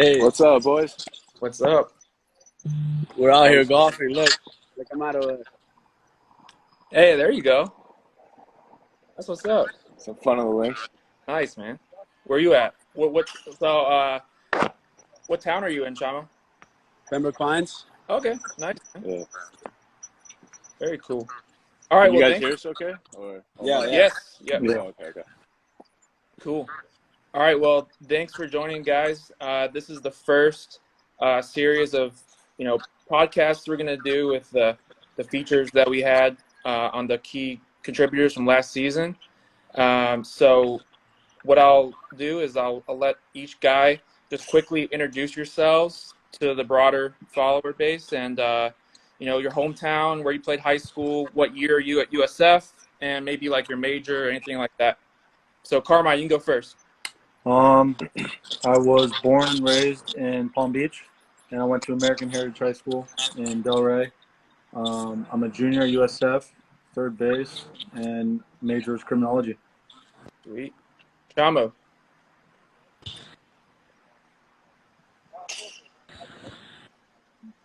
Hey, What's up, boys? What's up? we're out here golfing. Look, I'm out of Hey, there you go. That's what's up. Some fun on the links. Nice, man. Where you at? What town are you in, Chama? Pembroke Pines. Okay, nice. Man. Yeah. Very cool. All right, Can you well, guys thanks. hear us okay? Or Yeah. Yes, yep. Oh, okay. Cool. All right, well, thanks for joining, guys. This is the first series of, podcasts we're going to do with the features that we had on the key contributors from last season. So what I'll do is I'll let each guy just quickly introduce yourselves to the broader follower base and, your hometown, where you played high school, what year are you at USF, and maybe like your major or anything like that. So Carmine, you can go first. I was born and raised in Palm Beach, and I went to American Heritage High School in Delray. I'm a junior at USF, third base, and major is criminology. Sweet. Chamo.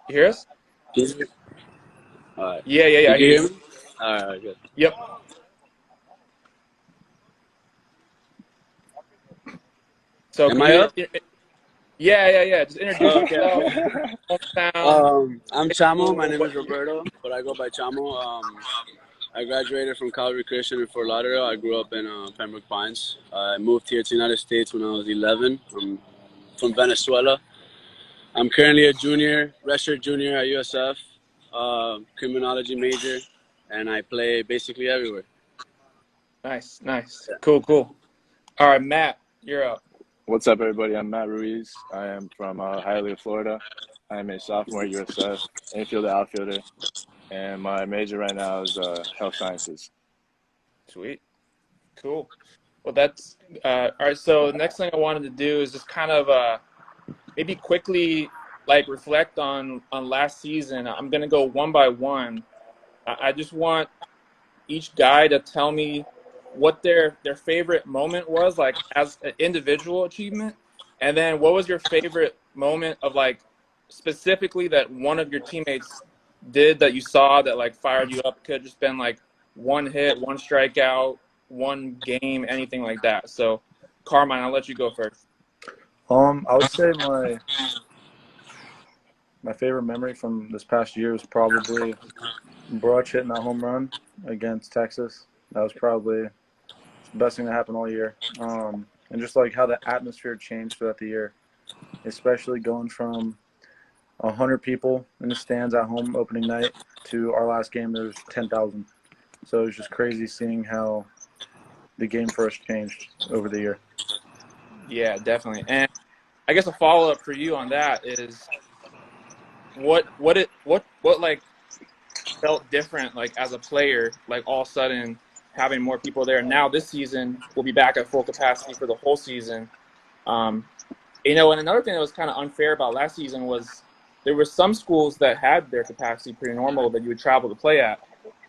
You hear us? All right. Yeah. You I can hear hear you. me? All right, good. Yep. So Am I up? Yeah. Just introduce Okay. yourself. Hometown. I'm Chamo. My name is Roberto, but I go by Chamo. I graduated from Calvary Christian in Fort Lauderdale. I grew up in Pembroke Pines. I moved here to the United States when I was 11. I'm from Venezuela. I'm currently a redshirt junior at USF, criminology major, and I play basically everywhere. Nice. Cool. All right, Matt, you're up. What's up, everybody? I'm Matt Ruiz. I am from Hialeah, Florida. I am a sophomore at USF, infielder, outfielder, and my major right now is health sciences. Sweet. Cool. Well, that's all right. So the next thing I wanted to do is just kind of maybe quickly reflect on last season. I'm gonna go one by one. I just want each guy to tell me what their favorite moment was, like as an individual achievement, and then what was your favorite moment of specifically that one of your teammates did that you saw that fired you up. Could have just been one hit, one strikeout, one game, anything like that. So Carmine, I'll let you go first. I would say my favorite memory from this past year is probably Brooch hitting that home run against Texas. That was probably the best thing that happened all year. And just how the atmosphere changed throughout the year, especially going from 100 people in the stands at home opening night to our last game, there was 10,000. So it was just crazy seeing how the game for us changed over the year. Yeah, definitely. And I guess a follow-up for you on that is what felt different as a player, all of a sudden having more people there. Now this season we'll be back at full capacity for the whole season. And another thing that was kind of unfair about last season was there were some schools that had their capacity pretty normal that you would travel to play at.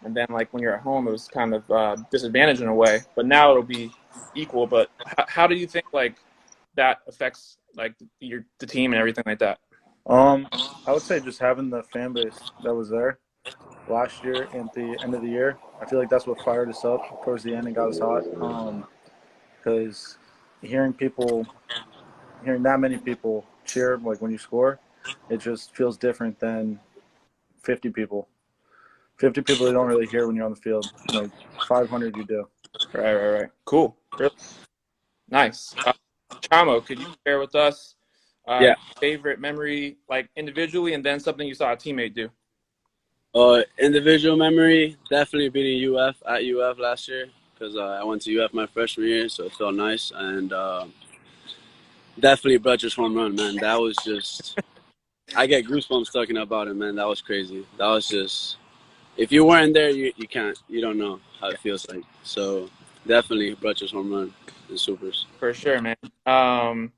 And then when you're at home, it was kind of disadvantaged in a way, but now it'll be equal. But how do you think that affects the team and everything like that? I would say just having the fan base that was there last year and at the end of the year. I feel like that's what fired us up towards the end and got us hot. Because hearing that many people cheer when you score, it just feels different than 50 people. 50 people you don't really hear when you're on the field. 500 you do. Right. Cool. Really nice. Chamo, could you share with us favorite memory, individually, and then something you saw a teammate do? Individual memory, definitely beating UF at UF last year because I went to UF my freshman year, so it felt nice. And definitely Butcher's home run, man. That was just – I get goosebumps talking about it, man. That was crazy. That was just – if you weren't there, you can't – you don't know how it feels like. So definitely Butcher's home run and supers. For sure, man. I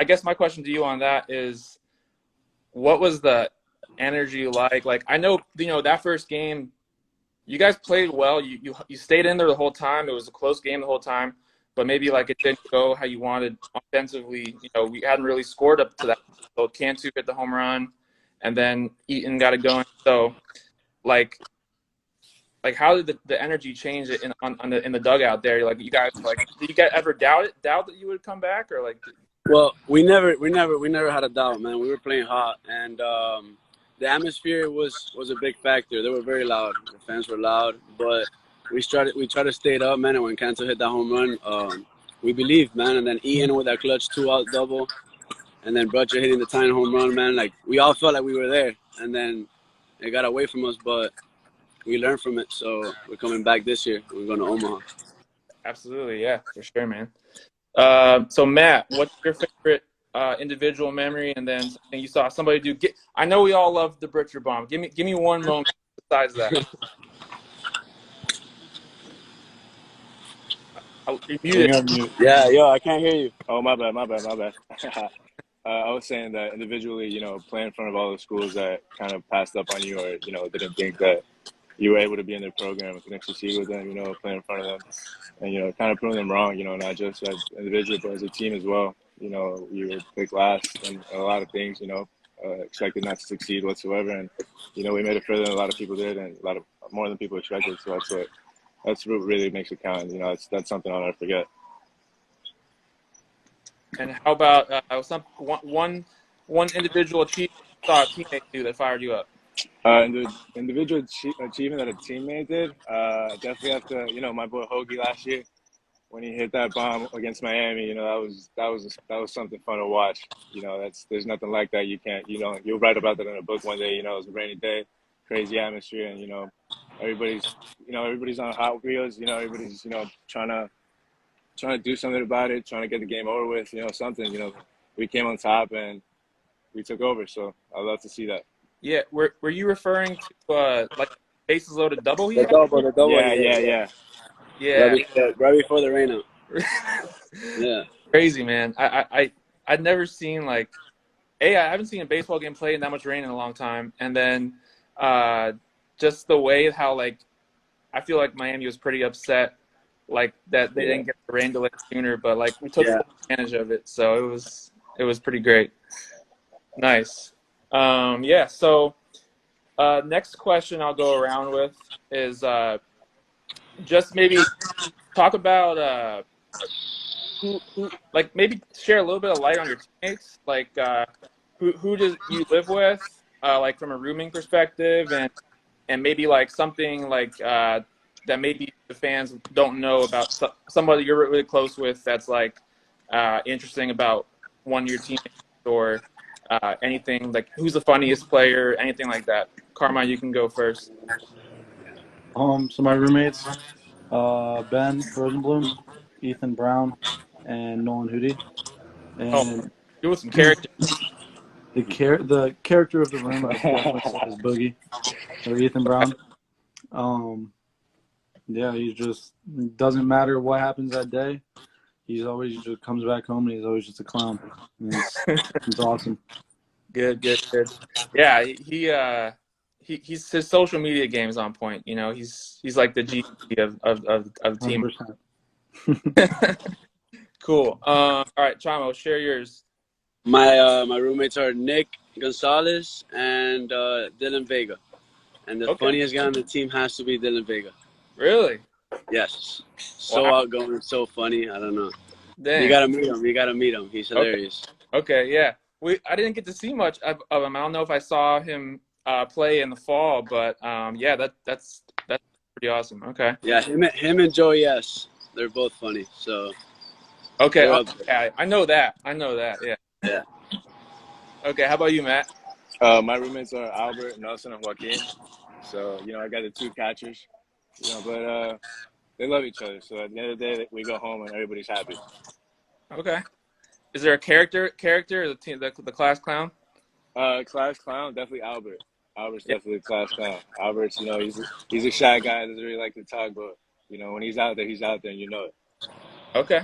guess my question to you on that is what was the energy like? I know, that first game, you guys played well. You stayed in there the whole time. It was a close game the whole time. but maybe like it didn't go how you wanted offensively. You know, we hadn't really scored up to that. So Cantu hit the home run, and then Eaton got it going. So like how did the energy change in the dugout there? Like you guys, like, did you guys ever doubt that you would come back, or like? Well, we never had a doubt, man. We were playing hot, and the atmosphere was a big factor. They were very loud. The fans were loud, but we tried to stay it up, man. And when Cantu hit that home run, we believed, man. And then Ian with that clutch 2-out double, and then Butcher hitting the tying home run, man. Like we all felt like we were there, and then it got away from us, but we learned from it. So we're coming back this year. We're going to Omaha. Absolutely, yeah, for sure, man. So Matt, what's your favorite individual memory, and then something you saw somebody do? I know we all love the Butcher bomb. Give me one moment besides that. You're muted. Yeah, yo, I can't hear you. Oh, my bad. I was saying that individually, you know, playing in front of all the schools that kind of passed up on you, or, you know, didn't think that you were able to be in their program and connect succeed with them, you know, playing in front of them and, you know, kind of proving them wrong, you know, not just as individuals, but as a team as well. You know, you were picked last in a lot of things, you know, expected not to succeed whatsoever. And, you know, we made it further than a lot of people did, and more than people expected. So that's what really makes it count. You know, that's something I'll never forget. And how about one individual achievement you saw a teammate do that fired you up? The individual achievement that a teammate did, definitely have to, you know, my boy Hoagie last year when he hit that bomb against Miami. You know, that was something fun to watch. You know, there's nothing like that. You can't, you know, you'll write about that in a book one day. You know, it was a rainy day, crazy atmosphere, and, you know, everybody's on Hot Wheels. You know, everybody's, you know, trying to do something about it, trying to get the game over with. You know, something. You know, we came on top and we took over. So I love to see that. Yeah, were you referring to like bases loaded double? The double. Yeah. Right before the rain out. Yeah. Crazy, man. I'd never seen I haven't seen a baseball game played in that much rain in a long time. And then just the way how I feel like Miami was pretty upset that they didn't get the rain delay sooner, but we took full advantage of it. So it was pretty great. Nice. So next question I'll go around with is just maybe talk about who maybe share a little bit of light on your teammates, who does you live with, from a rooming perspective, and maybe something that maybe the fans don't know about somebody you're really close with that's interesting about one of your teammates, or anything who's the funniest player, anything like that. Carmine, you can go first. So my roommates, Ben Rosenblum, Ethan Brown, and Nolan Hootie. And do with some character. The character of the room, I would definitely say, is Boogie, or Ethan Brown. He just doesn't matter what happens that day. He's always just comes back home and he's always just a clown. It's awesome. Good. Yeah, he's his social media game is on point. You know, he's like the G of the team. 100%. Cool. All right, Chamo, share yours. My roommates are Nick Gonzalez and Dylan Vega, and the funniest guy on the team has to be Dylan Vega. Really? Yes. So outgoing, so funny. I don't know. Dang. You gotta meet him. He's hilarious. Okay, yeah. I didn't get to see much of him. I don't know if I saw him play in the fall, but that's pretty awesome. Okay. Yeah, him and Joey. Yes, they're both funny. So. Okay. I know that. Yeah. Yeah. Okay. How about you, Matt? My roommates are Albert, Nelson, and Joaquin. So I got the two catchers. But they love each other. So at the end of the day, we go home and everybody's happy. Okay. Is there a character or the team, the class clown? Class clown, definitely Albert. Albert's definitely class clown. Albert's, he's a shy guy, doesn't really like to talk, but when he's out there, and you know it. Okay.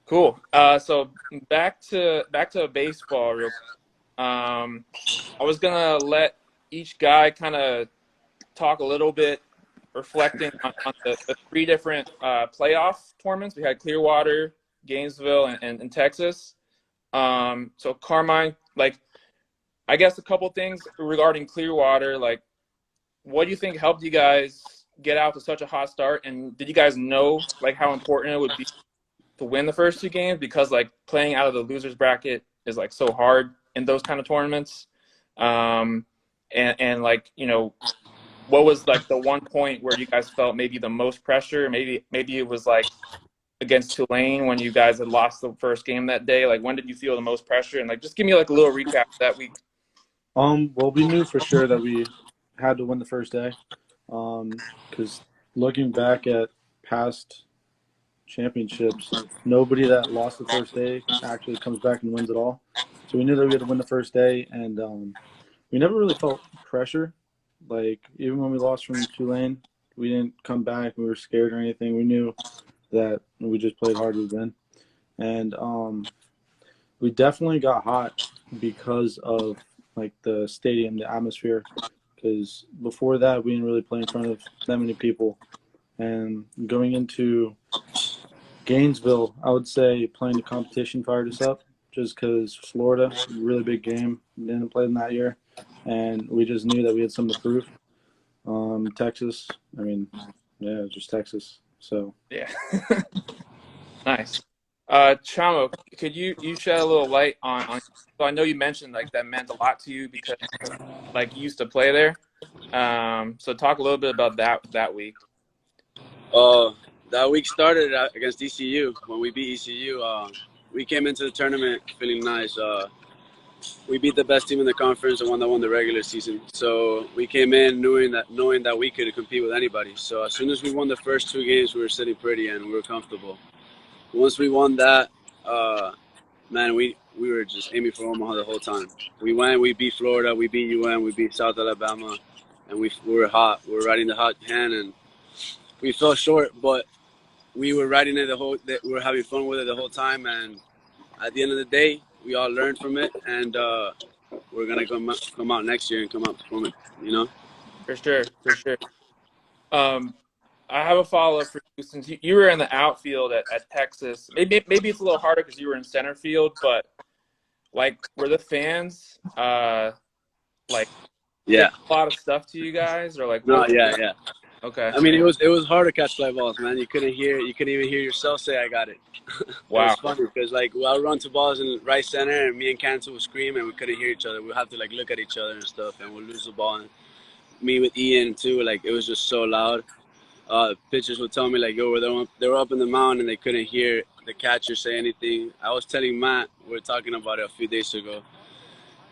Cool. So back to baseball real quick. I was gonna let each guy kind of talk a little bit reflecting on the three different playoff tournaments. We had Clearwater, Gainesville, and Texas. So Carmine, like, I guess a couple things regarding Clearwater, like, what do you think helped you guys get out to such a hot start? And did you guys know, like, how important it would be to win the first two games? Because, like, playing out of the losers bracket is, like, so hard in those kind of tournaments. And like, you know, what was, like, the one point where you guys felt maybe the most pressure? Maybe it was, like, against Tulane when you guys had lost the first game that day. Like, when did you feel the most pressure? And, like, just give me, like, a little recap of that week. Well, we knew for sure that we had to win the first day, because looking back at past championships, nobody that lost the first day actually comes back and wins it all. So we knew that we had to win the first day, and we never really felt pressure. Like, even when we lost from Tulane, we didn't come back. We were scared or anything. We knew that we just played hard to win. And we definitely got hot because of, like, the stadium, the atmosphere. Because before that, we didn't really play in front of that many people. And going into Gainesville, I would say playing the competition fired us up, just because Florida, really big game, didn't play them that year. And we just knew that we had something to prove. Texas, I mean, yeah, just Texas. So yeah. Nice. Chamo, could you shed a little light on so I know you mentioned, like, that meant a lot to you because, like, you used to play there. So talk a little bit about that week. That week started against ECU. When we beat ECU, we came into the tournament feeling nice. We beat the best team in the conference, the one that won the regular season. So we came in knowing that we could compete with anybody. So as soon as we won the first two games, we were sitting pretty and we were comfortable. Once we won that, man, we were just aiming for Omaha the whole time. We beat Florida, we beat UM, we beat South Alabama, and we were hot. We were riding the hot hand, and we fell short, but we were riding it we were having fun with it the whole time, and at the end of the day, we all learned from it, and we're gonna come out next year and come out from it, you know. For sure. I have a follow-up for you. Since you were in the outfield at Texas, maybe it's a little harder because you were in center field, but, like, were the fans like, yeah, a lot of stuff to you guys, or, like, no, yeah. Okay. I mean, it was hard to catch fly balls, man. You couldn't even hear yourself say, "I got it." Wow. It was funny because, like, I'll run to balls in right center, and me and Cantor would scream, and we couldn't hear each other. We'd have to, like, look at each other and stuff, and we'll lose the ball. And me with Ian too, like, it was just so loud. Pitchers would tell me, like, yo, they were up in the mound and they couldn't hear the catcher say anything. I was telling Matt, we were talking about it a few days ago,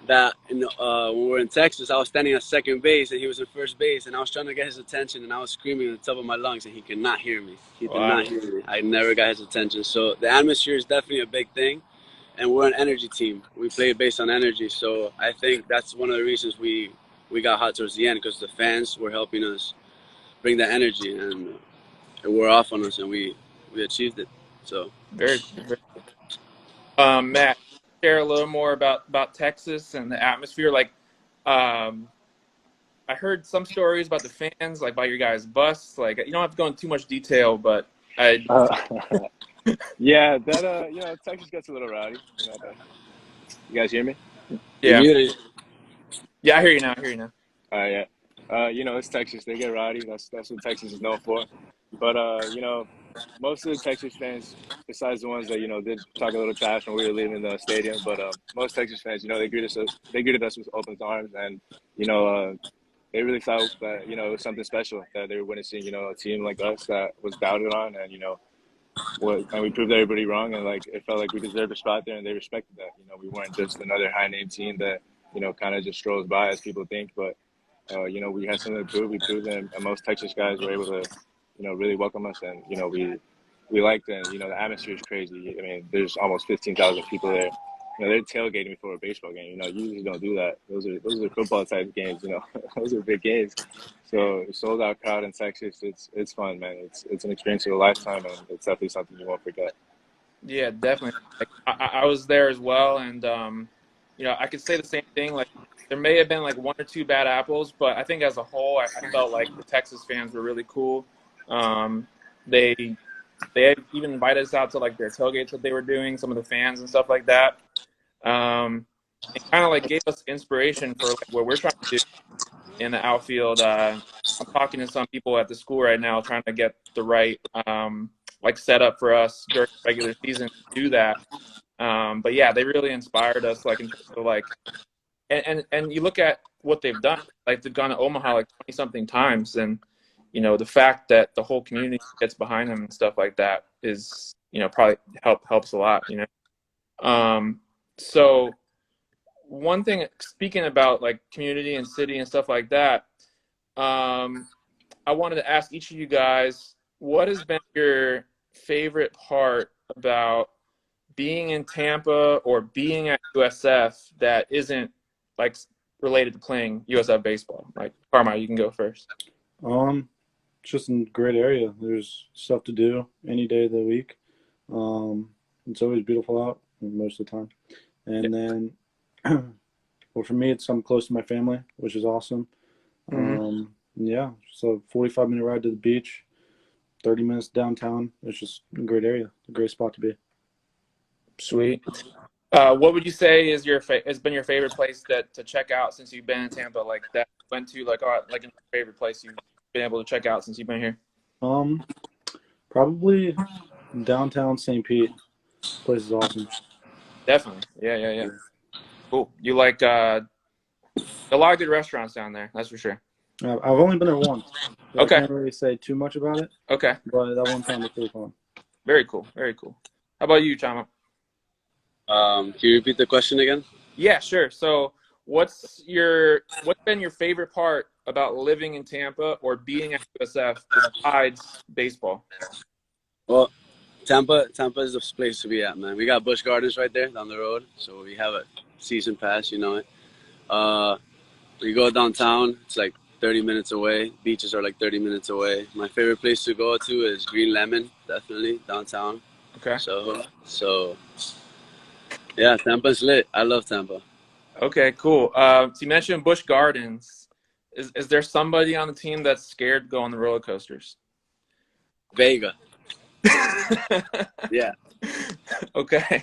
that when we were in Texas, I was standing at second base and he was in first base, and I was trying to get his attention, and I was screaming at the top of my lungs, and he could not hear me. He did not hear me. I never got his attention. So the atmosphere is definitely a big thing, and we're an energy team. We play based on energy, so I think that's one of the reasons we got hot towards the end, because the fans were helping us bring that energy, and it wore off on us, and we achieved it. So very, very. Matt, share a little more about Texas and the atmosphere. Like, I heard some stories about the fans, like, about your guys' bus. Like, you don't have to go into too much detail, but yeah, that you know, Texas gets a little rowdy. You know, you guys hear me? Yeah. Yeah, I hear you now. Yeah. You know, it's Texas. They get rowdy. That's what Texas is known for. But you know, most of the Texas fans, besides the ones that, you know, did talk a little trash when we were leaving the stadium, but most Texas fans, you know, they greeted us with open arms, and, you know, they really felt that, you know, it was something special that they were witnessing, you know, a team like us that was doubted on, and, you know, and we proved everybody wrong, and, like, it felt like we deserved a spot there, and they respected that. You know, we weren't just another high name team that, you know, kind of just strolls by as people think, but you know, we had something to prove. We proved it, and most Texas guys were able to, you know, really welcome us, and, you know, we liked it. You know, the atmosphere is crazy. I mean, there's almost 15,000 people there. You know, they're tailgating before a baseball game. You know, you usually don't do that. Those are football type games. You know, those are big games. So sold out crowd in Texas. It's fun, man. It's an experience of a lifetime, and it's definitely something you won't forget. Yeah, definitely. Like, I was there as well, and you know, I could say the same thing. Like, there may have been like one or two bad apples, but I think as a whole, I felt like the Texas fans were really cool. They had even invited us out to like their tailgates that they were doing, some of the fans and stuff like that. It kind of like gave us inspiration for like what we're trying to do in the outfield. I'm talking to some people at the school right now, trying to get the right like setup for us during the regular season to do that. But yeah, they really inspired us, like in terms of like, and you look at what they've done. Like they've gone to Omaha like 20 something times, and you know the fact that the whole community gets behind them and stuff like that is, you know, probably helps a lot. You know, so one thing, speaking about like community and city and stuff like that, I wanted to ask each of you guys, what has been your favorite part about being in Tampa or being at USF that isn't like related to playing USF baseball? Like Carmine, you can go first. Just in a great area. There's stuff to do any day of the week. It's always beautiful out most of the time. And then, well, for me, I'm close to my family, which is awesome. Yeah, so 45-minute ride to the beach, 30 minutes downtown. It's just a great area, a great spot to be. Sweet. What would you say is has been your favorite place to check out since you've been in Tampa? Like that went to like your favorite place you've been able to check out since you've been here? Probably downtown St. Pete. Place is awesome. Definitely. Yeah. Cool. You like a lot of good restaurants down there, that's for sure. I've only been there once. So Okay. I can't really say too much about it. Okay. But that one time was pretty fun. Very cool. Very cool. How about you, Chama? Can you repeat the question again? Yeah, sure. So what's been your favorite part about living in Tampa or being at USF besides baseball? Well, Tampa is the place to be at, man. We got Busch Gardens right there down the road, so we have a season pass, you know it. You go downtown, it's like 30 minutes away. Beaches are like 30 minutes away. My favorite place to go to is Green Lemon, definitely, downtown. Okay. So yeah, Tampa's lit. I love Tampa. Okay, cool. So you mentioned Busch Gardens. Is there somebody on the team that's scared to go on the roller coasters? Vega. Yeah. Okay.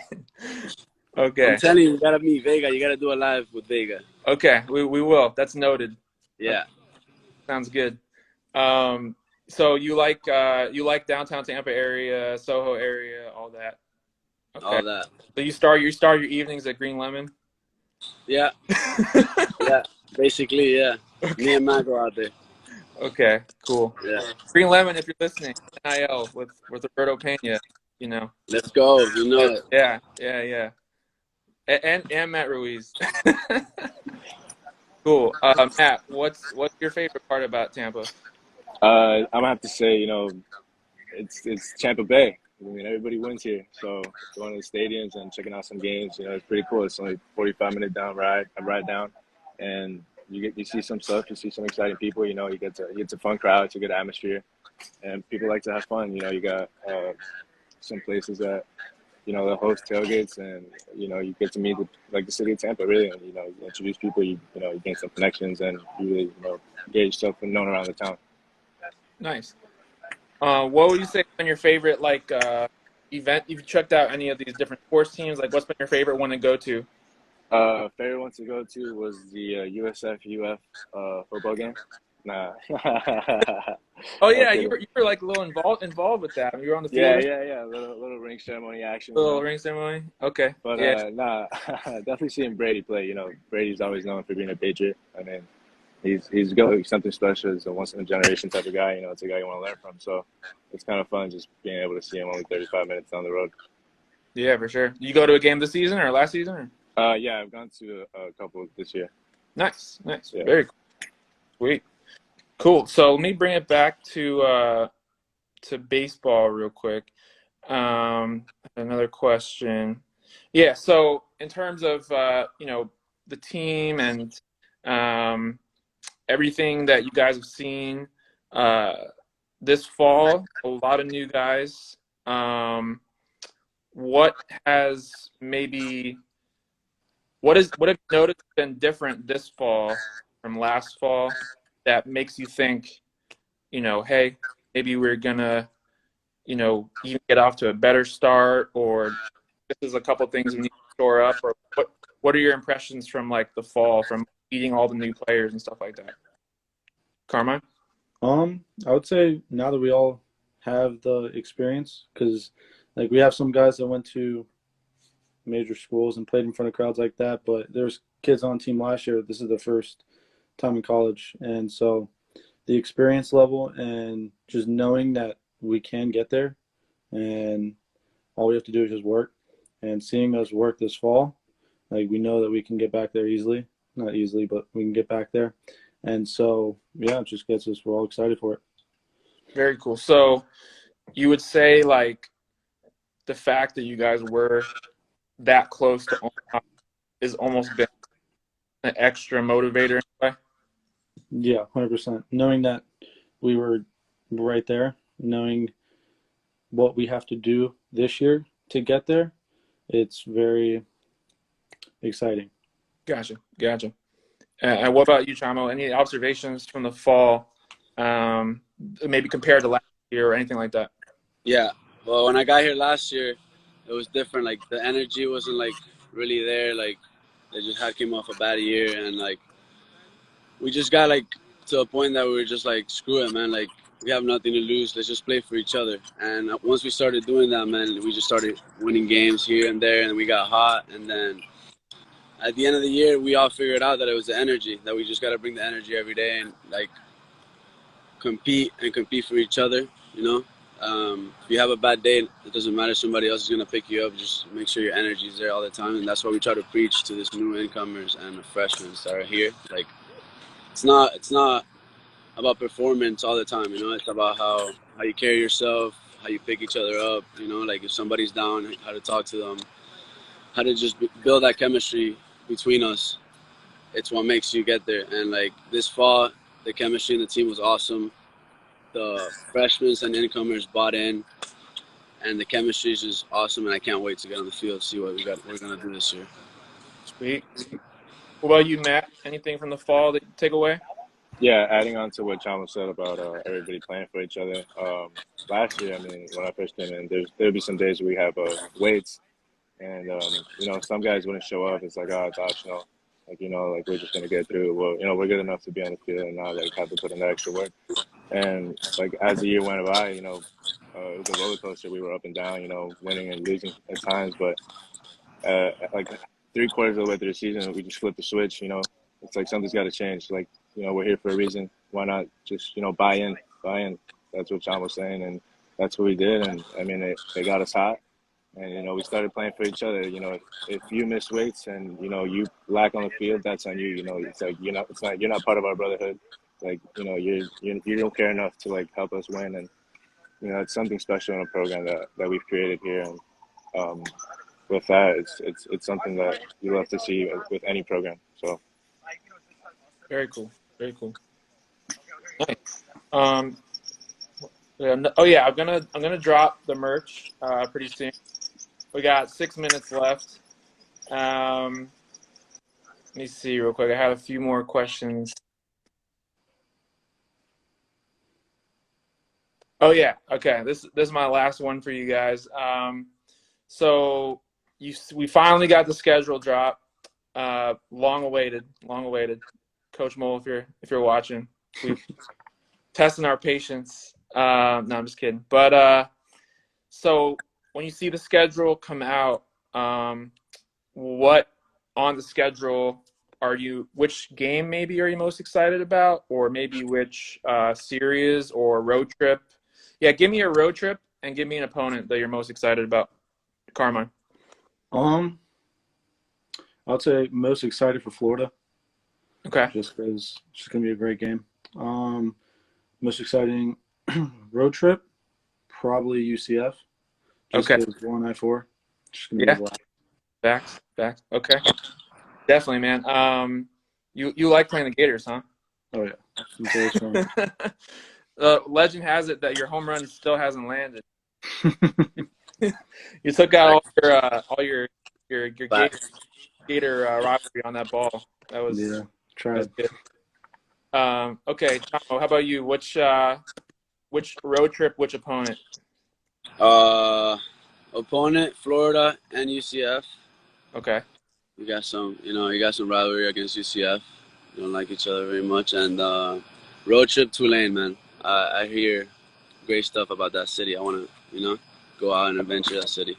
I'm telling you gotta meet Vega. You gotta do a live with Vega. Okay, we will. That's noted. Yeah. Sounds good. So you like downtown Tampa area, Soho area, all that. Okay. All that. So you start your evenings at Green Lemon? Yeah. Yeah. Basically, yeah. Okay. Me and Matt go out there. Okay, cool. Yeah. Green Lemon, if you're listening, NIL with Roberto Peña, you know. Let's go. You know it. Yeah. And Matt Ruiz. Cool. Matt, what's your favorite part about Tampa? I'm gonna have to say, you know, it's Tampa Bay. I mean, everybody wins here, so going to the stadiums and checking out some games, you know, it's pretty cool. It's only 45-minute ride down, and you see some stuff, you see some exciting people. You know, you get a fun crowd, it's a good atmosphere, and people like to have fun. You know, you got some places that, you know, the host tailgates, and you know, you get to meet the city of Tampa, really, and you know, you introduce people, you gain some connections, and you really, you know, get yourself known around the town. Nice. What would you say has been your favorite event? You've checked out any of these different sports teams? Like, what's been your favorite one to go to? Favorite one to go to was the USF UF football game. Nah. Oh yeah, you were like a little involved with that. You were on the field. Yeah. Little ring ceremony action. Ring ceremony. Okay. But nah, definitely seeing Brady play. You know, Brady's always known for being a Patriot. I mean, he's got something special. He's a once in a generation type of guy. You know, it's a guy you want to learn from. So it's kind of fun just being able to see him only 35 minutes down the road. Yeah, for sure. You go to a game this season or last season? Yeah, I've gone to a couple this year. Nice. Yeah. Very cool. Sweet. Cool. So let me bring it back to baseball real quick. Another question. Yeah. So in terms of you know, the team and everything that you guys have seen this fall, a lot of new guys. What has maybe what have you noticed been different this fall from last fall that makes you think, hey, maybe we're gonna, even get off to a better start, or this is a couple things we need to shore up, or what are your impressions from like the fall, from meeting all the new players and stuff like that? Carmine? I would say now that we all have the experience, because like we have some guys that went to major schools and played in front of crowds like that, but there's kids on team last year. This is their first time in college, and so the experience level and just knowing that we can get there, and all we have to do is just work. And seeing us work this fall, like we know that we can get back there easily. Not easily, but we can get back there. And so, yeah, it just gets us, we're all excited for it. Very cool. So you would say like the fact that you guys were that close to Omaha is almost been an extra motivator in a way? Yeah, 100%. Knowing that we were right there, knowing what we have to do this year to get there, it's very exciting. Gotcha. And what about you, Chamo? Any observations from the fall, maybe compared to last year or anything like that? Yeah. Well, when I got here last year, it was different. Like the energy wasn't like really there. Like they just had came off a bad year, and like we just got like to a point that we were just like, screw it, man. Like we have nothing to lose. Let's just play for each other. And once we started doing that, man, we just started winning games here and there, and we got hot. And then at the end of the year, we all figured out that it was the energy, that we just got to bring the energy every day and like compete for each other. If you have a bad day, it doesn't matter. Somebody else is going to pick you up. Just make sure your energy is there all the time. And that's what we try to preach to these new incomers and the freshmen that are here. Like, it's not about performance all the time. It's about how you carry yourself, how you pick each other up. Like if somebody's down, how to talk to them, how to just build that chemistry between us. It's what makes you get there. And like this fall, the chemistry in the team was awesome. The freshmen and incomers bought in, and the chemistry is just awesome. And I can't wait to get on the field, see what we're gonna do this year. Sweet. What about you, Matt? Anything from the fall that you take away? Yeah, adding on to what Chamo said about everybody playing for each other. Last year, I mean, when I first came in, there'd be some days where we have weights, and some guys wouldn't show up. It's like, oh, it's optional. Like we're just gonna get through. Well, we're good enough to be on the field and not like have to put in the extra work. And like as the year went by, it was a roller coaster. We were up and down, winning and losing at times. But like 3/4 of the way through the season, we just flipped the switch. It's like something's got to change. Like we're here for a reason. Why not just buy in? That's what John was saying, and that's what we did. And I mean, they got us hot. And, we started playing for each other. If you miss weights and, you lack on the field, that's on you. It's like, you're not part of our brotherhood. Like, you don't care enough to like help us win. And, it's something special in a program that we've created here. And with that, it's something that you love to see with any program. So. Very cool. Nice. Oh yeah, I'm gonna drop the merch pretty soon. We got 6 minutes left. Let me see real quick. I have a few more questions. Oh yeah, okay. This is my last one for you guys. So we finally got the schedule drop. Long awaited. Coach Mole, if you're watching, we're testing our patience. No, I'm just kidding. But so when you see the schedule come out, what on the schedule which game maybe are you most excited about, or maybe which series or road trip? Yeah, give me a road trip and give me an opponent that you're most excited about. Carmine. I'd say most excited for Florida. Okay. Just because it's just gonna be a great game. Most exciting road trip, probably UCF. Just okay. One I-4. Just gonna be Facts. Okay. Definitely, man. You like playing the Gators, huh? Oh yeah. It's always fun. Legend has it that your home run still hasn't landed. You took out all your your Facts. Gator rivalry on that ball. That was good. Okay, Tomo, how about you? Which road trip, which opponent? Opponent, Florida and UCF. Okay. You got some rivalry against UCF. We don't like each other very much. And road trip, Tulane, man. I hear great stuff about that city. I want to, go out and adventure that city.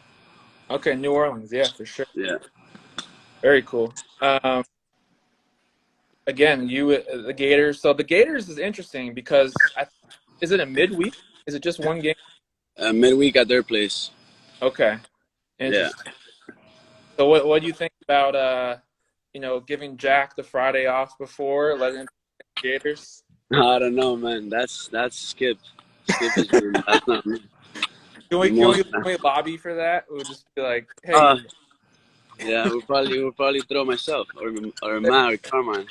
Okay, New Orleans, yeah, for sure. Yeah. Very cool. Again, the Gators. So the Gators is interesting because is it a midweek? Is it just one game? Midweek at their place. Okay. Interesting. Yeah. So what do you think about giving Jack the Friday off before letting him play the Gators? I don't know, man. That's Skip. Skip is that's not me. Can we lobby for that? We'll just be like, hey. Yeah, we'll probably throw myself or Matt or Carmine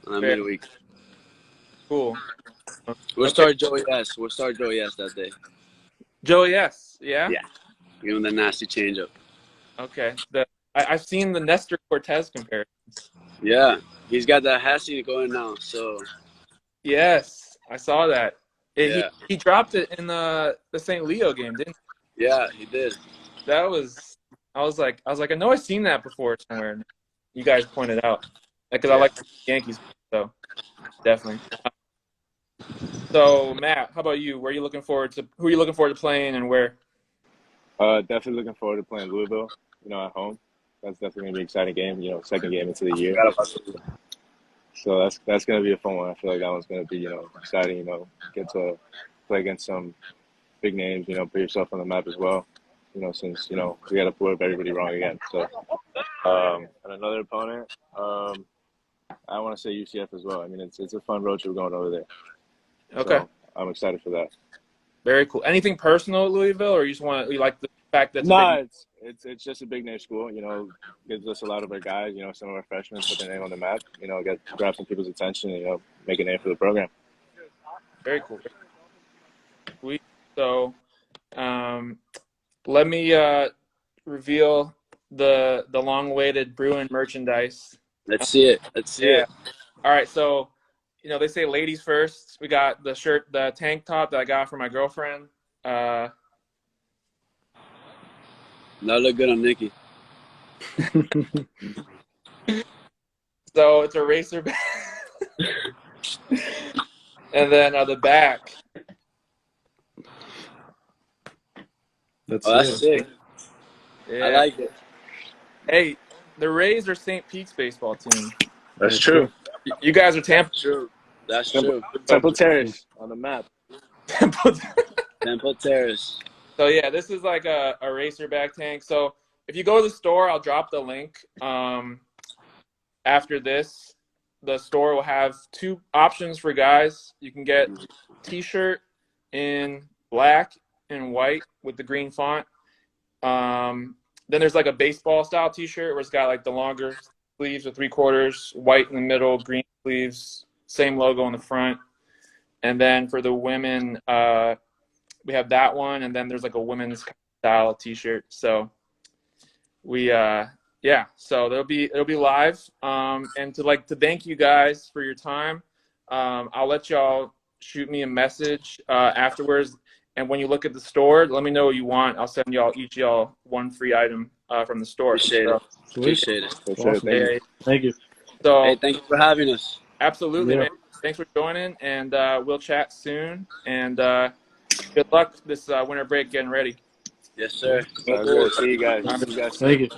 on that midweek. Cool. We'll start Joey S. That day. Joey S. Yeah. Yeah. Give him the nasty changeup. Okay. I've seen the Nestor Cortez comparisons. Yeah, he's got that Hassie going now. So. Yes, I saw that. Yeah. He dropped it in the St. Leo game, didn't he? Yeah, he did. I was like, I know I've seen that before somewhere. You guys pointed out because I like the Yankees, so definitely. So Matt, how about you? Who are you looking forward to playing and where? Definitely looking forward to playing Louisville. At home. That's definitely gonna be an exciting game. Second game into the year. So that's gonna be a fun one. I feel like that one's gonna be exciting. Get to play against some big names. Put yourself on the map as well. Since we got to prove everybody wrong again. So, and another opponent, I want to say UCF as well. I mean, it's a fun road trip going over there. Okay. So I'm excited for that. Very cool. Anything personal at Louisville, or you like the fact that? It's just a big name school. Gives us a lot of our guys. Some of our freshmen put their name on the map. Grab some people's attention. And, make a name for the program. Very cool. So, let me reveal the long-awaited Brewin merchandise. Let's see it. All right, so they say ladies first. We got the shirt, the tank top that I got for my girlfriend. That look good on Nikki. So it's a racer back. And then the back. That's sick. Yeah. I like it. Hey, the Rays are St. Pete's baseball team. That's true. You guys are Tampa. That's true. Temple Terrace on the map. Temple Terrace. So yeah, this is like a racerback tank. So if you go to the store, I'll drop the link. After this, the store will have two options for guys. You can get T-shirt in black and white with the green font. Then there's like a baseball style T-shirt where it's got like the longer sleeves with 3/4, white in the middle, green sleeves, same logo on the front. And then for the women, we have that one, and then there's like a women's style T-shirt. So so it'll be live. And to thank you guys for your time, I'll let y'all shoot me a message afterwards. And when you look at the store, let me know what you want. I'll send each y'all one free item from the store. Appreciate it. Awesome. Thank you. So, hey, thank you for having us. Absolutely, man. Thanks for joining, and we'll chat soon. And good luck this winter break getting ready. Yes, sir. See you guys. Thank you.